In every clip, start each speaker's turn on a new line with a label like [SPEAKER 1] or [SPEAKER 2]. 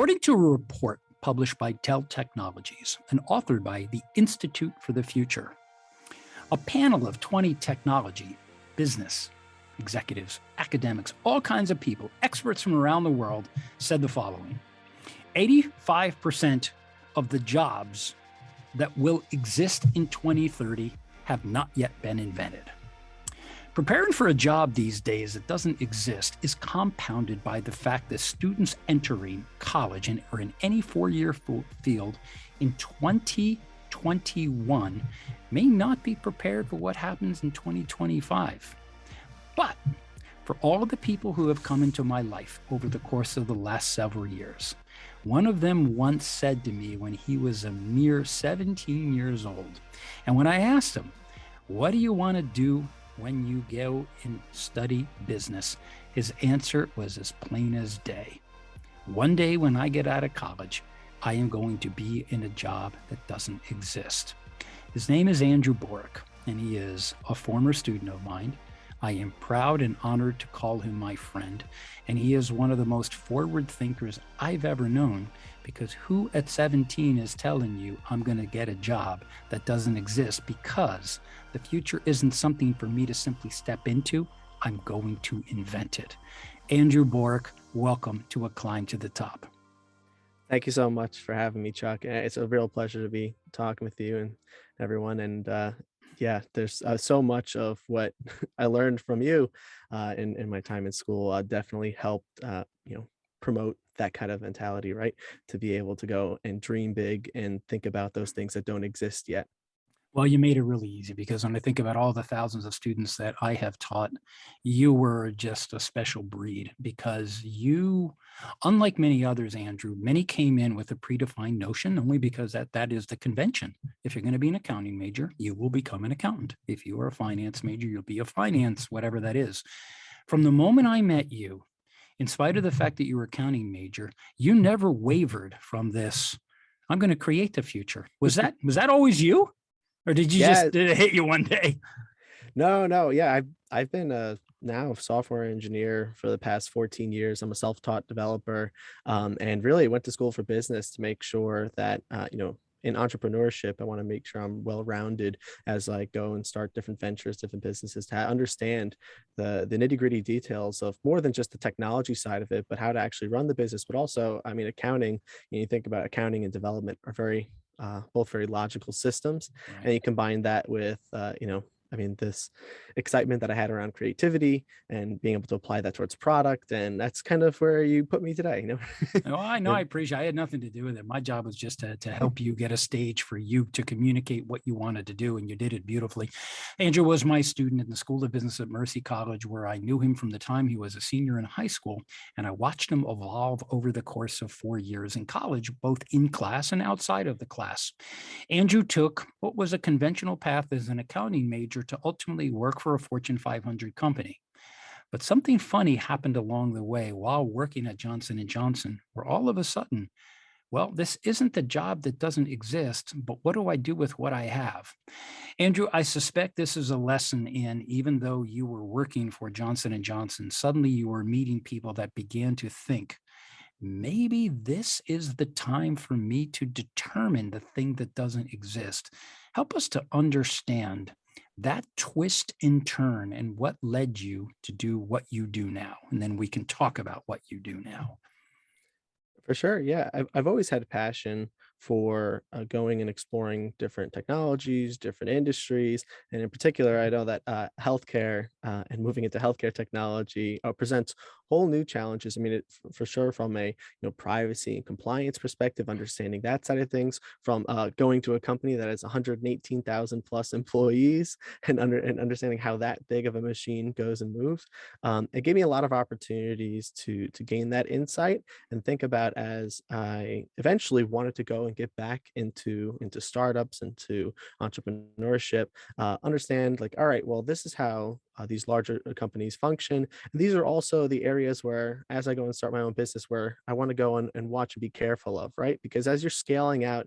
[SPEAKER 1] According to a report published by Dell Technologies and authored by the Institute for the Future, a panel of 20 technology, business, executives, academics, all kinds of people, experts from around the world said the following: 85% of the jobs that will exist in 2030 have not yet been invented. Preparing for a job these days that doesn't exist is compounded by the fact that students entering college or in any four-year field in 2021 may not be prepared for what happens in 2025. But for all of the people who have come into my life over the course of the last several years, one of them once said to me when he was a mere 17 years old, and when I asked him, "What do you want to do when you go and study business?" his answer was as plain as day: "One day when I get out of college, I am going to be in a job that doesn't exist." His name is Andrew Boryk, and he is a former student of mine. I am proud and honored to call him my friend, and he is one of the most forward thinkers I've ever known, because who at 17 is telling you I'm going to get a job that doesn't exist? Because the future isn't something for me to simply step into. I'm going to invent it. Andrew Boryk, welcome to A Climb to the Top.
[SPEAKER 2] Thank you so much for having me, Chuck. It's a real pleasure to be talking with you and everyone. And yeah, there's so much of what I learned from you in my time in school definitely helped, promote that kind of mentality, right? To be able to go and dream big and think about those things that don't exist yet.
[SPEAKER 1] Well, you made it really easy, because when I think about all the thousands of students that I have taught, you were just a special breed, because you, unlike many others, Andrew, many came in with a predefined notion only because that is the convention. If you're going to be an accounting major, you will become an accountant. If you are a finance major, you'll be a finance, whatever that is. From the moment I met you, in spite of the fact that you were accounting major, you never wavered from this: I'm going to create the future. Was that always you? Or did
[SPEAKER 2] Yeah,
[SPEAKER 1] did it hit you one day?
[SPEAKER 2] no. Yeah, I've been a now software engineer for the past 14 years. I'm a self-taught developer, and really went to school for business to make sure that in entrepreneurship, I want to make sure I'm well-rounded as I go and start different ventures, different businesses, to understand the nitty-gritty details of more than just the technology side of it, but how to actually run the business. But also, I mean, accounting. You think about accounting and development are both very logical systems,
[SPEAKER 1] Right.
[SPEAKER 2] and you combine that with I mean, this excitement that I had around creativity and being able to apply that towards product, and that's kind of where you put me today.
[SPEAKER 1] Oh, I know. I appreciate it. I had nothing to do with it. My job was just to help you get a stage for you to communicate what you wanted to do, and you did it beautifully. Andrew was my student in the School of Business at Mercy College, where I knew him from the time he was a senior in high school, and I watched him evolve over the course of 4 years in college, both in class and outside of the class. Andrew took what was a conventional path as an accounting major to ultimately work for a Fortune 500 company. But something funny happened along the way while working at Johnson and Johnson, where all of a sudden, well, this isn't the job that doesn't exist, but what do I do with what I have? Andrew, I suspect this is a lesson in, even though you were working for Johnson and Johnson, suddenly you were meeting people that began to think, maybe this is the time for me to determine the thing that doesn't exist. Help us to understand that twist and turn and what led you to do what you do now. And then we can talk about what you do now.
[SPEAKER 2] For sure, yeah. I've always had a passion for going and exploring different technologies, different industries, and in particular, I know that healthcare and moving into healthcare technology presents whole new challenges. I mean, for sure, from a privacy and compliance perspective, understanding that side of things, from going to a company that has 118,000 plus employees, and understanding how that big of a machine goes and moves. It gave me a lot of opportunities to gain that insight and think about as I eventually wanted to go and get back into startups, into entrepreneurship, understand like, all right, well, this is how these larger companies function. And these are also the areas where, as I go and start my own business, where I want to go and watch and be careful of, right? Because as you're scaling out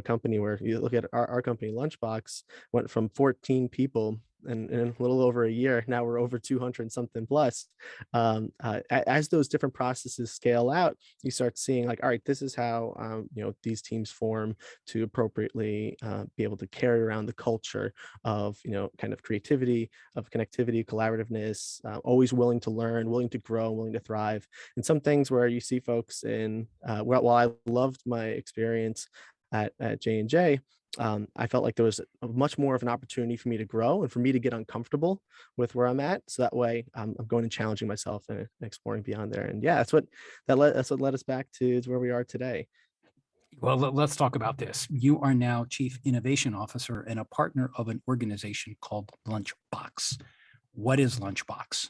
[SPEAKER 2] company where you look at our company, Lunchbox, went from 14 people in a little over a year. Now we're over 200 and something plus. As those different processes scale out, you start seeing like, all right, this is how these teams form to appropriately be able to carry around the culture of kind of creativity, of connectivity, collaborativeness, always willing to learn, willing to grow, willing to thrive. And some things where you see folks in while I loved my experience at J&J, I felt like there was much more of an opportunity for me to grow and for me to get uncomfortable with where I'm at. So that way I'm going and challenging myself and exploring beyond there. And yeah, that's what led us back to where we are today.
[SPEAKER 1] Well, let's talk about this. You are now Chief Innovation Officer and a partner of an organization called Lunchbox. What is Lunchbox?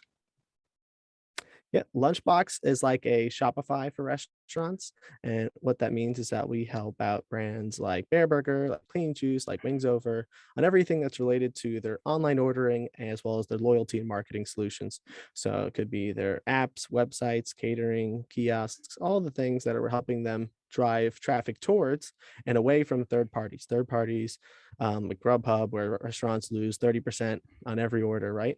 [SPEAKER 2] Yeah, Lunchbox is like a Shopify for restaurants. And what that means is that we help out brands like Bear Burger, like Clean Juice, like Wings Over, on everything that's related to their online ordering as well as their loyalty and marketing solutions. So it could be their apps, websites, catering, kiosks, all the things that are helping them drive traffic towards and away from third parties. Third parties like Grubhub, where restaurants lose 30% on every order, right?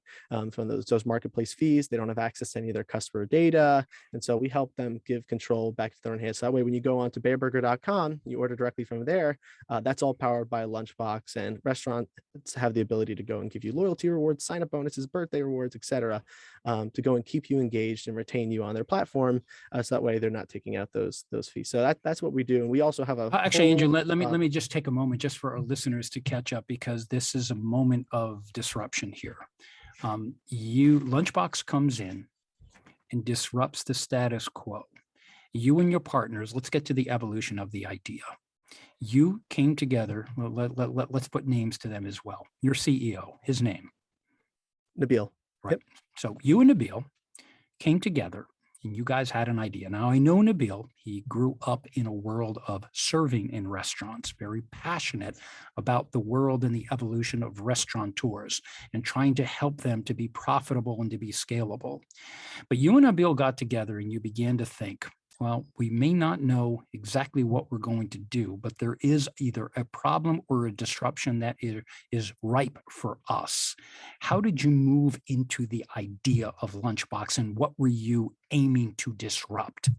[SPEAKER 2] From those marketplace fees. They don't have access to any of their customer data. And so we help them give control back to their own hands. So that way, when you go on to bearburger.com, you order directly from there. That's all powered by Lunchbox, and restaurants have the ability to go and give you loyalty rewards, sign up bonuses, birthday rewards, etc., to go and keep you engaged and retain you on their platform. So that way they're not taking out those fees. So that's what we do. And we also have a
[SPEAKER 1] Actually, Andrew, let me just take a moment just for our listeners to catch up, because this is a moment of disruption here. Lunchbox comes in and disrupts the status quo. You and your partners, let's get to the evolution of the idea. You came together. Let's put names to them as well. Your CEO, his name.
[SPEAKER 2] Nabil.
[SPEAKER 1] Right. Yep. So you and Nabil came together and you guys had an idea. Now, I know Nabil, he grew up in a world of serving in restaurants, very passionate about the world and the evolution of restaurateurs and trying to help them to be profitable and to be scalable. But you and Nabil got together and you began to think, well, we may not know exactly what we're going to do, but there is either a problem or a disruption that is ripe for us. How did you move into the idea of Lunchbox, and what were you aiming to disrupt?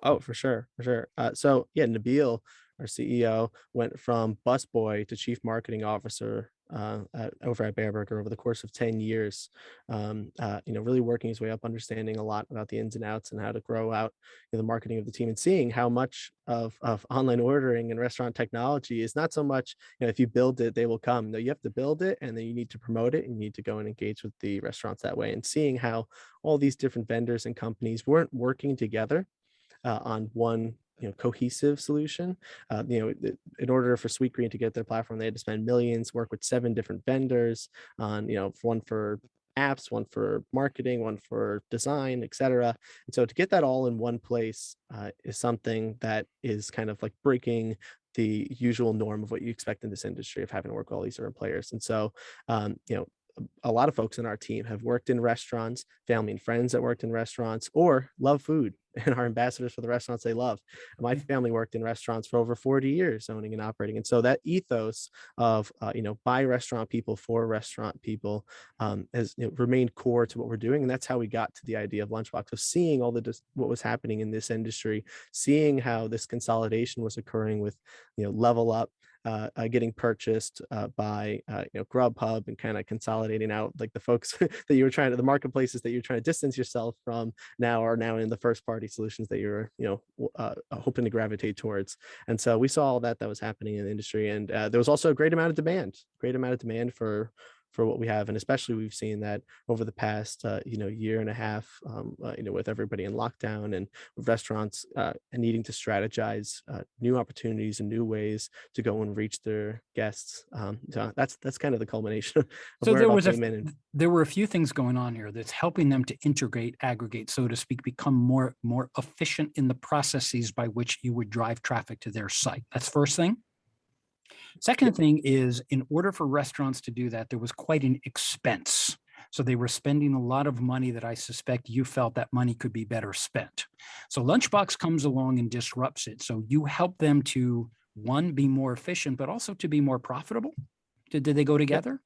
[SPEAKER 2] Oh, for sure, for sure. So yeah, Nabil, our CEO, went from busboy to chief marketing officer over at Bear Burger over the course of 10 years. Really working his way up, understanding a lot about the ins and outs and how to grow out the marketing of the team, and seeing how much of online ordering and restaurant technology is not so much, if you build it, they will come. No, you have to build it, and then you need to promote it, and you need to go and engage with the restaurants that way. And seeing how all these different vendors and companies weren't working together on one cohesive solution. In order for Sweetgreen to get their platform, they had to spend millions, work with 7 different vendors on one for apps, one for marketing, one for design, etc. And so to get that all in one place is something that is kind of like breaking the usual norm of what you expect in this industry of having to work with all these different players. And so a lot of folks in our team have worked in restaurants, family and friends that worked in restaurants, or love food and are ambassadors for the restaurants they love. My family worked in restaurants for over 40 years, owning and operating. And so that ethos of, by restaurant people for restaurant people has remained core to what we're doing. And that's how we got to the idea of Lunchbox. So seeing all what was happening in this industry, seeing how this consolidation was occurring with, Level Up, getting purchased by Grubhub, and kind of consolidating out like the folks that you were the marketplaces that you're trying to distance yourself from are now in the first party solutions that you're hoping to gravitate towards. And so we saw all that was happening in the industry, and there was also a great amount of demand for what we have. And especially we've seen that over the past year and a half, with everybody in lockdown and restaurants and needing to strategize new opportunities and new ways to go and reach their guests. So that's kind of the culmination of
[SPEAKER 1] so there were a few things going on here that's helping them to integrate, aggregate, so to speak, become more efficient in the processes by which you would drive traffic to their site. That's first thing. Second thing is, in order for restaurants to do that, there was quite an expense. So they were spending a lot of money that I suspect you felt that money could be better spent. So Lunchbox comes along and disrupts it. So you help them to one, be more efficient, but also to be more profitable? Did they go
[SPEAKER 2] Yep.
[SPEAKER 1] together?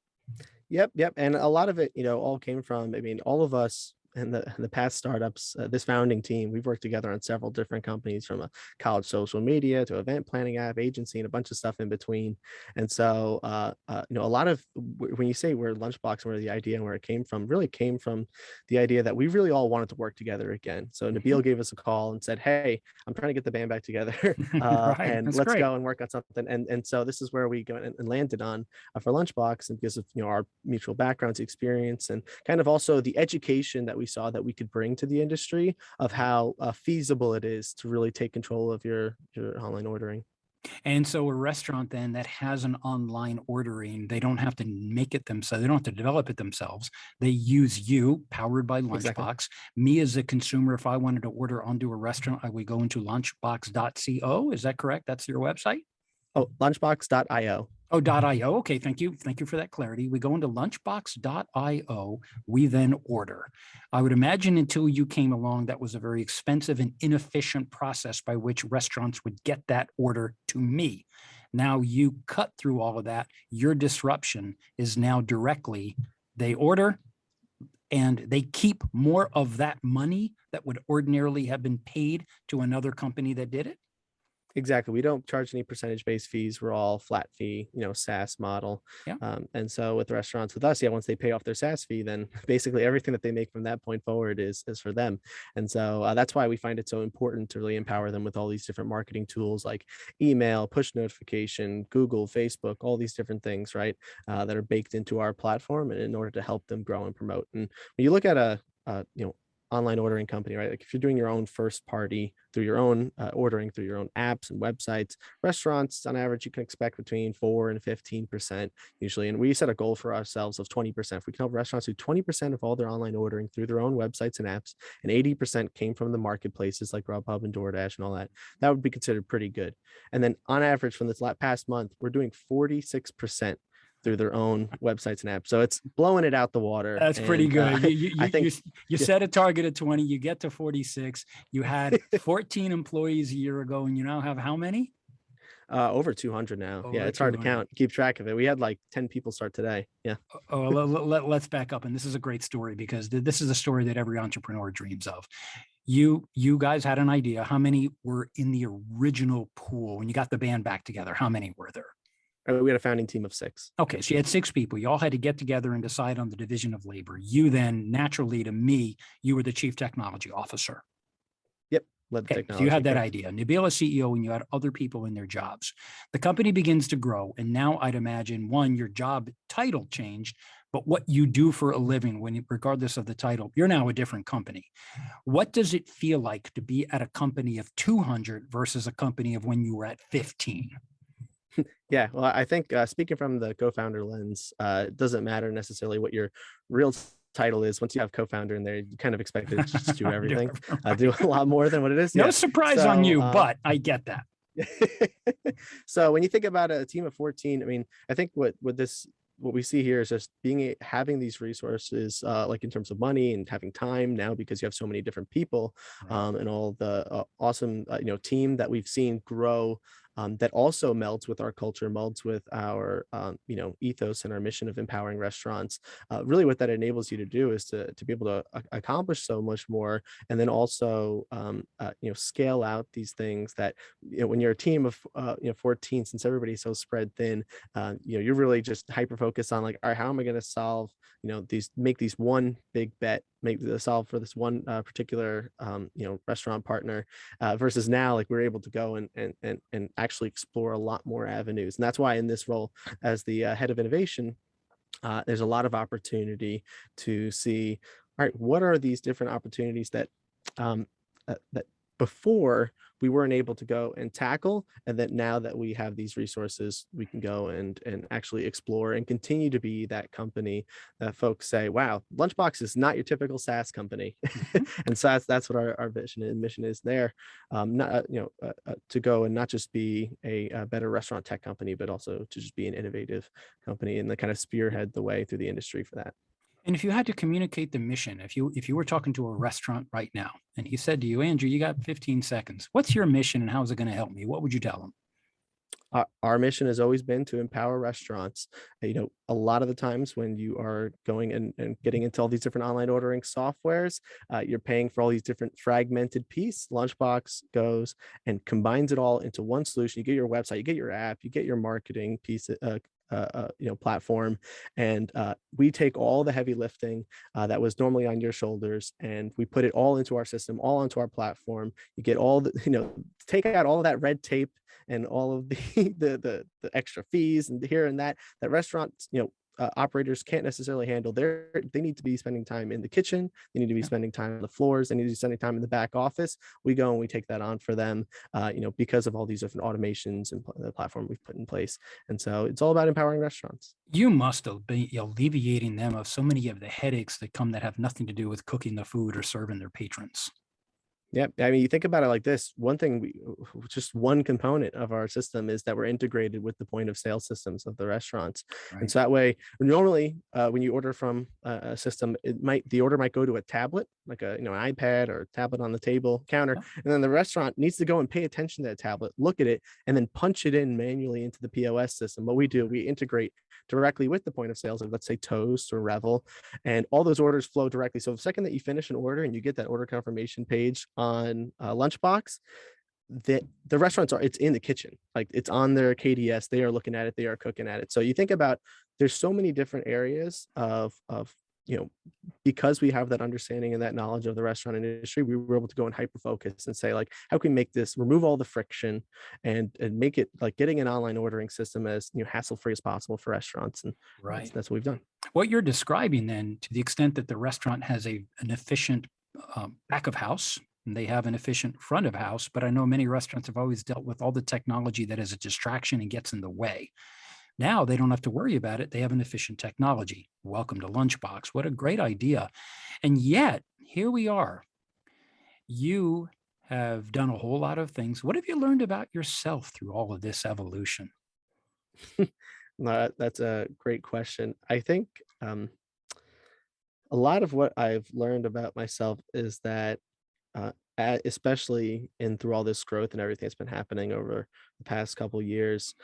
[SPEAKER 2] Yep. And a lot of it, all came from, I mean, all of us in the past startups, this founding team, we've worked together on several different companies, from a college social media to event planning app, agency, and a bunch of stuff in between. And so, a lot of when you say where Lunchbox and where the idea and where it came from, really came from the idea that we really all wanted to work together again. So
[SPEAKER 1] Mhm.
[SPEAKER 2] Nabil gave us a call and said, "Hey, I'm trying to get the band back together,
[SPEAKER 1] Right.
[SPEAKER 2] and
[SPEAKER 1] That's
[SPEAKER 2] let's
[SPEAKER 1] great.
[SPEAKER 2] go and work on something." And so this is where we go and landed on for Lunchbox, and because of our mutual backgrounds, experience, and kind of also the education that we saw that we could bring to the industry of how feasible it is to really take control of your online ordering.
[SPEAKER 1] And so a restaurant then that has an online ordering, they don't have to make it themselves. They don't have to develop it themselves. They use you, powered by
[SPEAKER 2] Exactly.
[SPEAKER 1] Lunchbox. Me as a consumer, if I wanted to order onto a restaurant, I would go into lunchbox.co. Is that correct? That's your website?
[SPEAKER 2] Oh, lunchbox.io.
[SPEAKER 1] Oh, .io. Okay, thank you. Thank you for that clarity. We go into lunchbox.io. We then order. I would imagine until you came along, that was a very expensive and inefficient process by which restaurants would get that order to me. Now you cut through all of that. Your disruption is now directly, they order and they keep more of that money that would ordinarily have been paid to another company that did it.
[SPEAKER 2] Exactly. We don't charge any percentage-based fees. We're all flat fee, SaaS model.
[SPEAKER 1] Yeah.
[SPEAKER 2] And so with restaurants with us, yeah, once they pay off their SaaS fee, then basically everything that they make from that point forward is for them. And so that's why we find it so important to really empower them with all these different marketing tools like email, push notification, Google, Facebook, all these different things, right? That are baked into our platform in order to help them grow and promote. And when you look at online ordering company, right? Like if you're doing your own first party through your own ordering through your own apps and websites, restaurants on average, you can expect between 4 and 15% usually. And we set a goal for ourselves of 20%. If we can help restaurants do 20% of all their online ordering through their own websites and apps, and 80% came from the marketplaces like Grubhub and DoorDash and all that, that would be considered pretty good. And then on average from this past month, we're doing 46% through their own websites and apps. So it's blowing it out the water.
[SPEAKER 1] That's pretty
[SPEAKER 2] And
[SPEAKER 1] good.
[SPEAKER 2] I think,
[SPEAKER 1] You
[SPEAKER 2] yeah,
[SPEAKER 1] set a target of 20, you get to 46. You had 14 employees a year ago, and you now have how many?
[SPEAKER 2] over 200 now. Yeah,
[SPEAKER 1] Over
[SPEAKER 2] it's hard to
[SPEAKER 1] 200.
[SPEAKER 2] count, keep track of it. We had like 10 people start today. Yeah.
[SPEAKER 1] Oh, let's back up. And this is a great story because this is a story that every entrepreneur dreams of. You guys had an idea. How many were in the original pool when you got the band back together? How many were there?
[SPEAKER 2] We had a founding team of 6.
[SPEAKER 1] Okay, so you had 6 people. You all had to get together and decide on the division of labor. You then, naturally to me, you were the chief technology officer.
[SPEAKER 2] Yep. Led the
[SPEAKER 1] Okay, so you
[SPEAKER 2] technology,
[SPEAKER 1] had that
[SPEAKER 2] correct.
[SPEAKER 1] idea. Nabil as CEO, and you had other people in their jobs. The company begins to grow, and now I'd imagine one, your job title changed, but what you do for a living, regardless of the title, you're now a different company. What does it feel like to be at a company of 200 versus a company of when you were at 15?
[SPEAKER 2] Yeah. Well, I think speaking from the co-founder lens, it doesn't matter necessarily what your real title is. Once you have co-founder in there, you kind of expect it to just do everything, do a lot more than what it is.
[SPEAKER 1] No
[SPEAKER 2] Yeah.
[SPEAKER 1] surprise on
[SPEAKER 2] So,
[SPEAKER 1] you, but I get that.
[SPEAKER 2] so when you think about a team of 14, I mean, I think what we see here is just having these resources, like in terms of money and having time now, because you have so many different people,
[SPEAKER 1] Right.
[SPEAKER 2] and all the awesome team that we've seen grow, that also melds with our culture, melds with our ethos and our mission of empowering restaurants. Really, what that enables you to do is to be able to accomplish so much more, and then also scale out these things that when you're a team of 14, since everybody's so spread thin, you're really just hyper focused on like, all right, how am I going to solve make these one big bet, make the solve for this one particular restaurant partner, versus now like we're able to go and actually explore a lot more avenues. And that's why in this role as the head of innovation, there's a lot of opportunity to see, all right, what are these different opportunities that that before we weren't able to go and tackle, and that now that we have these resources, we can go and actually explore and continue to be that company that folks say, wow, Lunchbox is not your typical SaaS company.
[SPEAKER 1] Mhm.
[SPEAKER 2] And so that's what our vision and mission is there, not to go and not just be a better restaurant tech company, but also to just be an innovative company and the kind of spearhead the way through the industry for that.
[SPEAKER 1] And if you had to communicate the mission, if you were talking to a restaurant right now and he said to you, Andrew, you got 15 seconds. What's your mission and how is it going to help me? What would you tell them?
[SPEAKER 2] Our mission has always been to empower restaurants. A lot of the times when you are going and getting into all these different online ordering softwares, you're paying for all these different fragmented pieces. Lunchbox goes and combines it all into one solution. You get your website, you get your app, you get your marketing piece, platform, and we take all the heavy lifting that was normally on your shoulders, and we put it all into our system, all onto our platform. You get all the, take out all of that red tape and all of the the extra fees and here and that restaurants, operators can't necessarily handle. They need to be spending time in the kitchen, they need to be
[SPEAKER 1] Yeah.
[SPEAKER 2] spending time on the floors, they need to be spending time in the back office. We go and we take that on for them, because of all these different automations and the platform we've put in place. And so it's all about empowering restaurants.
[SPEAKER 1] You must have been alleviating them of so many of the headaches that come that have nothing to do with cooking the food or serving their patrons.
[SPEAKER 2] Yeah, I mean, you think about it like this. One thing just one component of our system is that we're integrated with the point of sale systems of the restaurants. And
[SPEAKER 1] Right.
[SPEAKER 2] so that way, normally, when you order from a system, the order might go to a tablet, like an iPad or a tablet on the table counter,
[SPEAKER 1] Yeah.
[SPEAKER 2] and then the restaurant needs to go and pay attention to that tablet, look at it, and then punch it in manually into the POS system. What we do, we integrate directly with the point of sales of, let's say, Toast or Revel, and all those orders flow directly. So the second that you finish an order and you get that order confirmation page on Lunchbox, the restaurants it's in the kitchen, like it's on their KDS. They are looking at it, they are cooking at it. So you think about, there's so many different areas of you know because we have that understanding and that knowledge of the restaurant industry, we were able to go and hyper focus and say, like, how can we make this, remove all the friction, and make it like getting an online ordering system as hassle free as possible for restaurants. And
[SPEAKER 1] Right.
[SPEAKER 2] that's what we've done.
[SPEAKER 1] What you're describing then, to the extent that the restaurant has an efficient back of house and they have an efficient front of house, but I know many restaurants have always dealt with all the technology that is a distraction and gets in the way. Now they don't have to worry about it. They have an efficient technology. Welcome to Lunchbox. What a great idea. And yet, here we are. You have done a whole lot of things. What have you learned about yourself through all of this evolution?
[SPEAKER 2] No, that's a great question. I think a lot of what I've learned about myself is that, especially in through all this growth and everything that's been happening over the past couple years,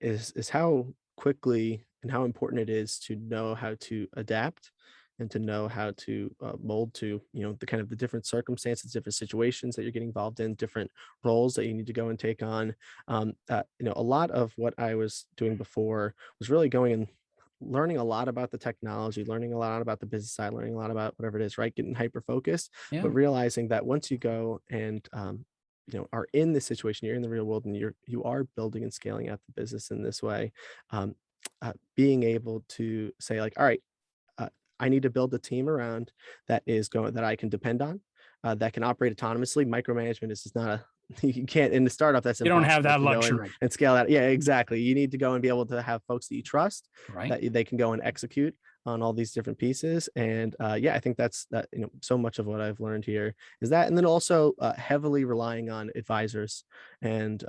[SPEAKER 2] is how quickly and how important it is to know how to adapt and to know how to mold to the kind of the different circumstances, different situations that you're getting involved in, different roles that you need to go and take on. A lot of what I was doing before was really going and learning a lot about the technology, learning a lot about the business side, learning a lot about whatever it is, right? Getting hyper focused,
[SPEAKER 1] Yeah.
[SPEAKER 2] but realizing that once you go and are in this situation, you're in the real world, and you are building and scaling out the business in this way. Um, Being able to say, like, all right, uh, I need to build a team around that I can depend on, that can operate autonomously. Micromanagement is just not a you can't in the startup. That's
[SPEAKER 1] You don't have
[SPEAKER 2] impossible
[SPEAKER 1] that
[SPEAKER 2] to go
[SPEAKER 1] luxury,
[SPEAKER 2] and scale that. Yeah, exactly. You need to go and be able to have folks that you trust,
[SPEAKER 1] right?
[SPEAKER 2] that they can go and execute on all these different pieces. And yeah, I think that's that. So much of what I've learned here is that, and then also heavily relying on advisors and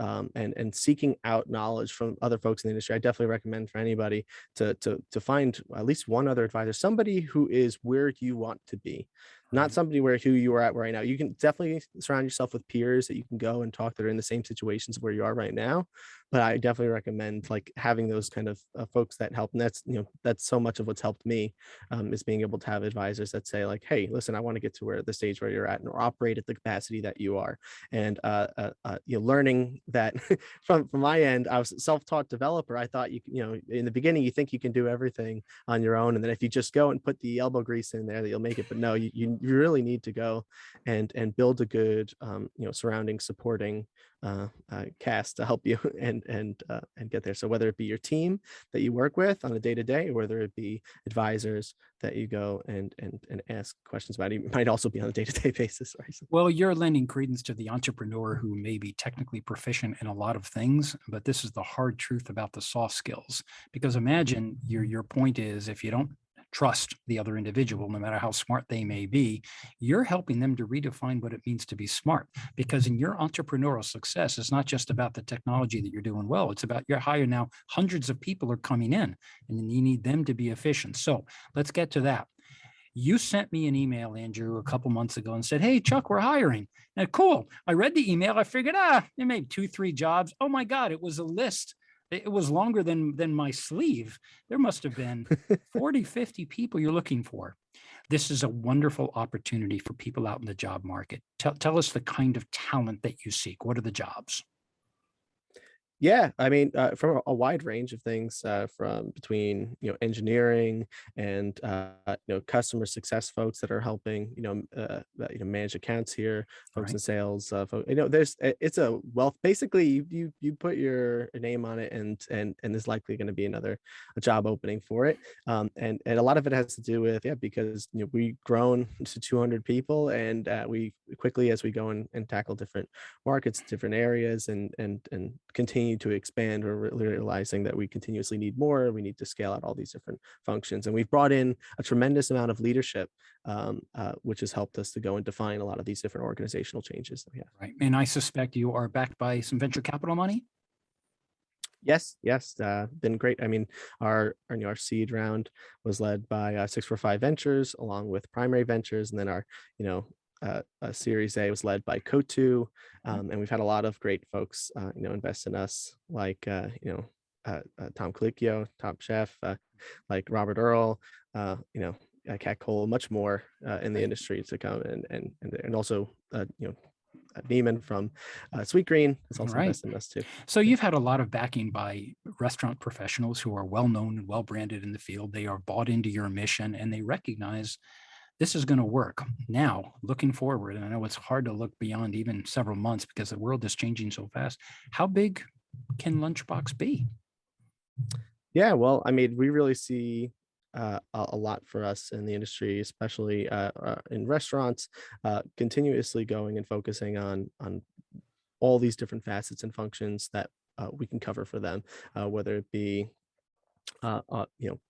[SPEAKER 2] seeking out knowledge from other folks in the industry. I definitely recommend for anybody to find at least one other advisor, somebody who is where you want to be, not
[SPEAKER 1] Right.
[SPEAKER 2] somebody who you are at right now. You can definitely surround yourself with peers that you can go and talk that are in the same situations where you are right now. But I definitely recommend like having those kind of folks that help. And that's so much of what's helped me, is being able to have advisors that say, like, hey, listen, I want to get to where the stage where you're at and or operate at the capacity that you are. And learning that from my end, I was a self-taught developer. I thought in the beginning you think you can do everything on your own, and then if you just go and put the elbow grease in there, that you'll make it. But no, you really need to go and build a good surrounding, supporting cast to help you and get there. So whether it be your team that you work with on a day to day, or whether it be advisors that you go and ask questions about, it might also be on a day to day basis. Right?
[SPEAKER 1] Well, you're lending credence to the entrepreneur who may be technically proficient in a lot of things, but this is the hard truth about the soft skills. Because imagine your point is, if you don't trust the other individual, no matter how smart they may be, you're helping them to redefine what it means to be smart. Because in your entrepreneurial success, it's not just about the technology that you're doing well. It's about you're hiring now, hundreds of people are coming in, and you need them to be efficient. So let's get to that. You sent me an email, Andrew, a couple months ago and said, "Hey, Chuck, we're hiring." And cool. I read the email. I figured, they made 2, 3 jobs. Oh my God, it was a list. It was longer than my sleeve. There must have been 40, 50 people you're looking for. This is a wonderful opportunity for people out in the job market. Tell us the kind of talent that you seek. What are the jobs?
[SPEAKER 2] Yeah, I mean, from a wide range of things, from between engineering and customer success folks that are helping manage accounts here,
[SPEAKER 1] All
[SPEAKER 2] folks
[SPEAKER 1] right.
[SPEAKER 2] in sales, it's a wealth. Basically, you put your name on it, and there's likely going to be a job opening for it, and a lot of it has to do with because we grown to 200 people, and we quickly as we go and tackle different markets, different areas, and continue to expand, or realizing that we continuously need more. We need to scale out all these different functions, and we've brought in a tremendous amount of leadership, which has helped us to go and define a lot of these different organizational changes that we have.
[SPEAKER 1] Right. And I suspect you are backed by some venture capital money.
[SPEAKER 2] Yes, been great. I mean, our seed round was led by 645 Ventures, along with Primary Ventures, and then our Series A was led by Cotu, and we've had a lot of great folks, invest in us, like Tom Colicchio, Top Chef, like Robert Earl, Cat Cole, much more in the
[SPEAKER 1] Right.
[SPEAKER 2] industry to come, and also Neiman from Sweet Green has
[SPEAKER 1] All
[SPEAKER 2] also
[SPEAKER 1] right.
[SPEAKER 2] invested in us too.
[SPEAKER 1] So you've had a lot of backing by restaurant professionals who are well known and well branded in the field. They are bought into your mission and they recognize this is going to work. Now, looking forward, and I know it's hard to look beyond even several months because the world is changing so fast. How big can Lunchbox be?
[SPEAKER 2] Yeah, well, I mean, we really see a lot for us in the industry, especially in restaurants, continuously going and focusing on all these different facets and functions that we can cover for them, whether it be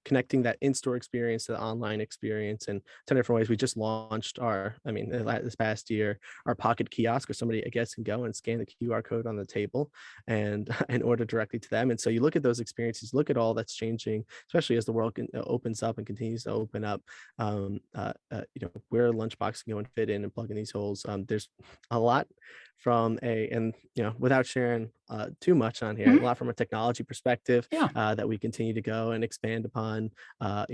[SPEAKER 2] connecting that in-store experience to the online experience in 10 different ways. We just launched this past year, our pocket kiosk, where somebody, I guess, can go and scan the QR code on the table and and order directly to them. And so you look at those experiences, look at all that's changing, especially as the world opens up and continues to open up. Where Lunchbox can go and fit in and plug in these holes. There's a lot from without sharing too much on here, a lot from a technology perspective
[SPEAKER 1] Yeah.
[SPEAKER 2] that we continue to go and expand upon. I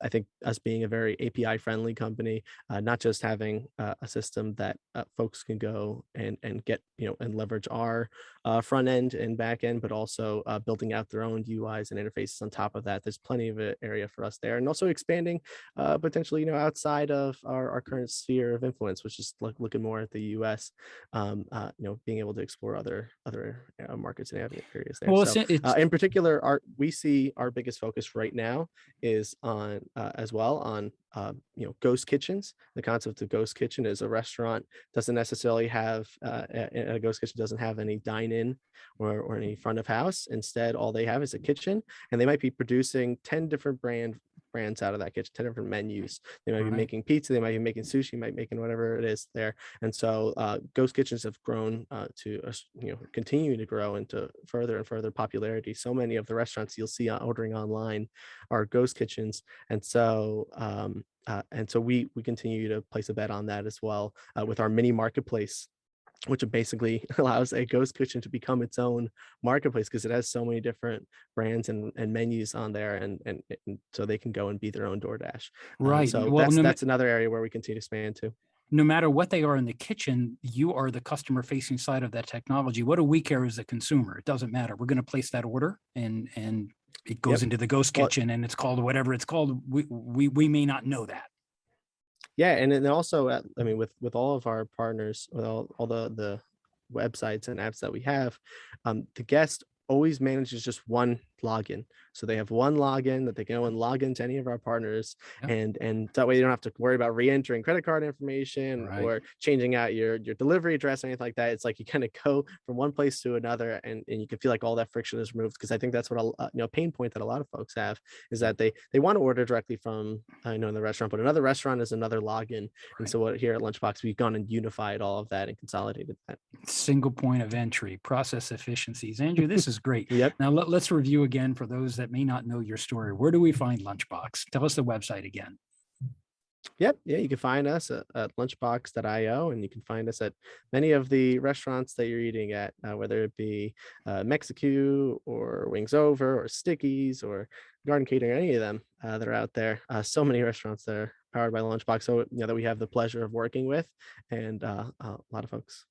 [SPEAKER 2] think us being a very API friendly company, not just having a system that folks can go and get, and leverage our front end and back end, but also building out their own UIs and interfaces on top of that. There's plenty of area for us there, and also expanding potentially, outside of our current sphere of influence, which is like looking more at the US, being able to explore other markets and areas there.
[SPEAKER 1] Well,
[SPEAKER 2] So in particular, we see our biggest focus right now is on as well on ghost kitchens. The concept of ghost kitchen is a restaurant doesn't necessarily have a ghost kitchen doesn't have any dine-in or any front of house. Instead, all they have is a kitchen, and they might be producing 10 different brands out of that kitchen, 10 different menus. They might be making pizza, they might be making sushi, might be making whatever it is there. And so ghost kitchens have grown to continue to grow into further and further popularity. So many of the restaurants you'll see ordering online are ghost kitchens, and so we continue to place a bet on that as well, with our mini marketplace, which basically allows a ghost kitchen to become its own marketplace, because it has so many different brands and menus on there, and so they can go and be their own DoorDash.
[SPEAKER 1] Right.
[SPEAKER 2] So
[SPEAKER 1] Well,
[SPEAKER 2] that's another area where we continue to expand to.
[SPEAKER 1] no matter what they are in the kitchen, you are the customer facing side of that technology. What do we care as a consumer? It doesn't matter. We're going to place that order and it goes
[SPEAKER 2] Yep.
[SPEAKER 1] into the ghost
[SPEAKER 2] Well,
[SPEAKER 1] kitchen and it's called whatever it's called. We may not know that.
[SPEAKER 2] yeah, and then also, I mean, with all of our partners, with all the websites and apps that we have, the guest always manages just one login. So they have one login that they can go and log into any of our partners,
[SPEAKER 1] Yep.
[SPEAKER 2] and that way you don't have to worry about re-entering credit card information
[SPEAKER 1] Right.
[SPEAKER 2] or changing out your delivery address or anything like that. It's like you kind of go from one place to another, and you can feel like all that friction is removed, because I think that's what a pain point that a lot of folks have is that they want to order directly from in the restaurant, but another restaurant is another login. And so here at Lunchbox, we've gone and unified all of that and consolidated that.
[SPEAKER 1] Single point of entry, process efficiencies. Andrew, this is great.
[SPEAKER 2] Yep.
[SPEAKER 1] Now let's review again for those that may not know your story. Where do we find Lunchbox? Tell us the website again.
[SPEAKER 2] Yep. Yeah, you can find us at lunchbox.io, and you can find us at many of the restaurants that you're eating at, whether it be Mexico or Wings Over or Stickies or Garden Catering, any of them that are out there. So many restaurants that are powered by Lunchbox, so that we have the pleasure of working with, and a lot of folks.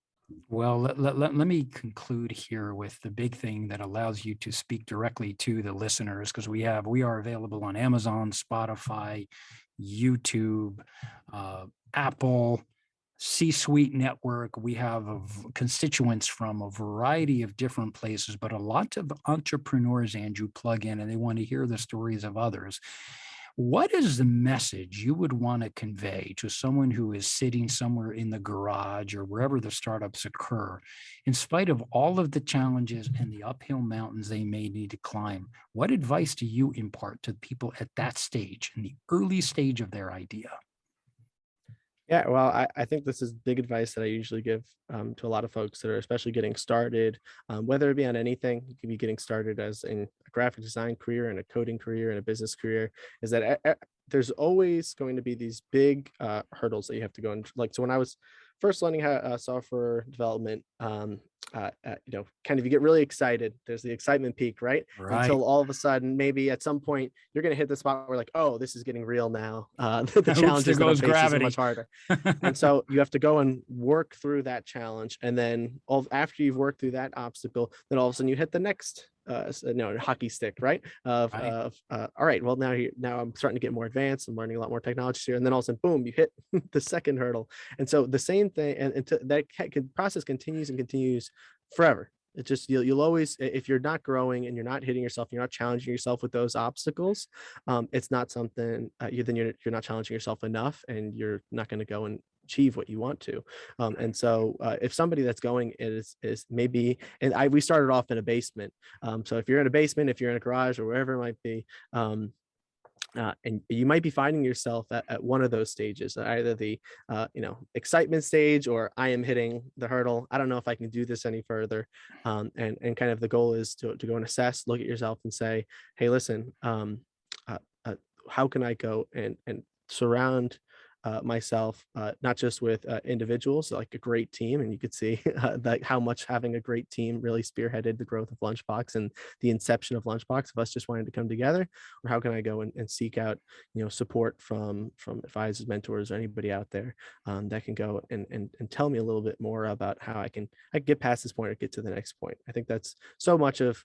[SPEAKER 1] Well, let me conclude here with the big thing that allows you to speak directly to the listeners, because we are available on Amazon, Spotify, YouTube, Apple, C-Suite Network. We have constituents from a variety of different places, but a lot of entrepreneurs, Andrew, plug in and they want to hear the stories of others. What is the message you would want to convey to someone who is sitting somewhere in the garage or wherever the startups occur, in spite of all of the challenges and the uphill mountains they may need to climb? What advice do you impart to people at that stage, in the early stage of their idea?
[SPEAKER 2] Yeah, well, I think this is big advice that I usually give to a lot of folks that are especially getting started, whether it be on anything. You can be getting started as in a graphic design career and a coding career and a business career. Is that there's always going to be these big hurdles that you have to go in. Like, so when I was first learning how software development, kind of you get really excited. There's the excitement peak, right?
[SPEAKER 1] Right.
[SPEAKER 2] Until all of a sudden, maybe at some point, you're going to hit the spot where like, oh, this is getting real now. The
[SPEAKER 1] Oops, there
[SPEAKER 2] challenges that I'm
[SPEAKER 1] goes
[SPEAKER 2] facing so much
[SPEAKER 1] gravity.
[SPEAKER 2] harder, and so you have to go and work through that challenge. And then after you've worked through that obstacle, then all of a sudden you hit the next hockey stick, right?
[SPEAKER 1] Right.
[SPEAKER 2] All right, well, now I'm starting to get more advanced. I'm learning a lot more technology here. And then all of a sudden, boom, you hit the second hurdle. And so the same thing, and process continues and continues forever. It's just you'll always, if you're not growing and you're not hitting yourself, you're not challenging yourself with those obstacles. It's not something you're not challenging yourself enough, and you're not going to go and achieve what you want to. And so if somebody that's going is maybe, and we started off in a basement. So if you're in a basement, if you're in a garage or wherever it might be, and you might be finding yourself at one of those stages, either the excitement stage, or I am hitting the hurdle. I don't know if I can do this any further. And kind of the goal is to go and assess, look at yourself and say, hey, listen, uh, uh, how can I go and surround myself, not just with individuals, like a great team. And you could see that how much having a great team really spearheaded the growth of Lunchbox and the inception of Lunchbox, of us just wanting to come together. Or how can I go and seek out support from advisors, mentors, or anybody out there that can go and tell me a little bit more about how I can get past this point or get to the next point. I think that's so much of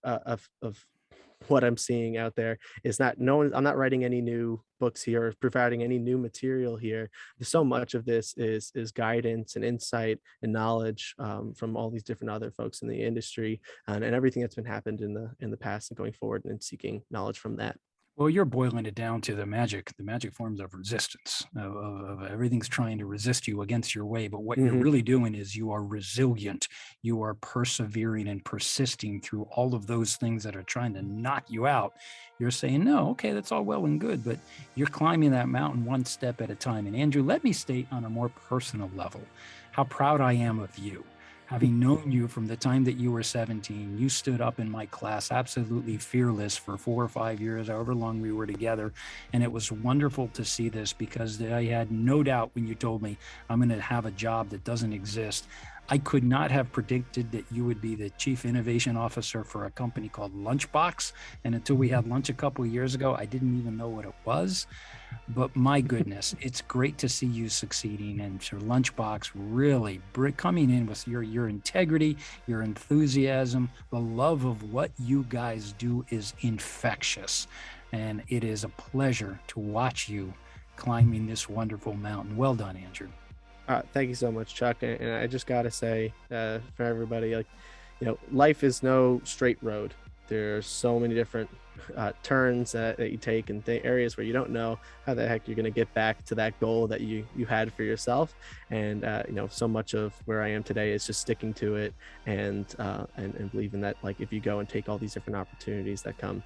[SPEAKER 2] what I'm seeing out there is not no one, I'm not writing any new books here or providing any new material here. So much of this is guidance and insight and knowledge from all these different other folks in the industry, and everything that's been happened in the past and going forward, and seeking knowledge from that.
[SPEAKER 1] Well, you're boiling it down to the magic forms of resistance. Of everything's trying to resist you against your way, but what you're
[SPEAKER 2] Hmm.
[SPEAKER 1] really doing is you are resilient. You are persevering and persisting through all of those things that are trying to knock you out. You're saying, no, okay, that's all well and good, but you're climbing that mountain one step at a time. And Andrew, let me state on a more personal level how proud I am of you. Having known you from the time that you were 17, you stood up in my class absolutely fearless for 4 or 5 years, however long we were together. And it was wonderful to see this, because I had no doubt when you told me I'm going to have a job that doesn't exist. I could not have predicted that you would be the chief innovation officer for a company called Lunchbox. And until we had lunch a couple of years ago, I didn't even know what it was. But my goodness, it's great to see you succeeding, and your Lunchbox really coming in with your integrity, your enthusiasm. The love of what you guys do is infectious, and it is a pleasure to watch you climbing this wonderful mountain. Well done, Andrew.
[SPEAKER 2] Thank you so much, Chuck. And I just gotta say, for everybody, like, life is no straight road. There's so many different turns that you take, and areas where you don't know how the heck you're going to get back to that goal that you had for yourself. And so much of where I am today is just sticking to it, and believing that, like, if you go and take all these different opportunities that come,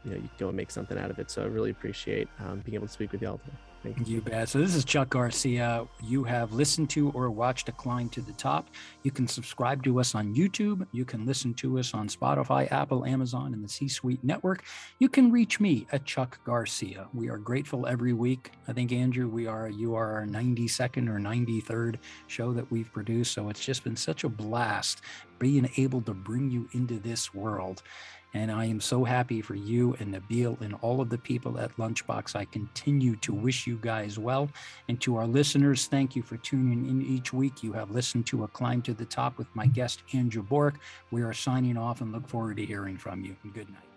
[SPEAKER 2] you go and make something out of it. So I really appreciate being able to speak with you all today. Thank you.
[SPEAKER 1] You bet. So this is Chuck Garcia. You have listened to or watched A Climb to the Top. You can subscribe to us on YouTube. You can listen to us on Spotify, Apple, Amazon, and the C-Suite Network. You can reach me at Chuck Garcia. We are grateful every week. I think, Andrew, you are our 92nd or 93rd show that we've produced. So it's just been such a blast being able to bring you into this world. And I am so happy for you and Nabil and all of the people at Lunchbox. I continue to wish you guys well. And to our listeners, thank you for tuning in each week. You have listened to A Climb to the Top with my guest, Andrew Boryk. We are signing off and look forward to hearing from you. Good night.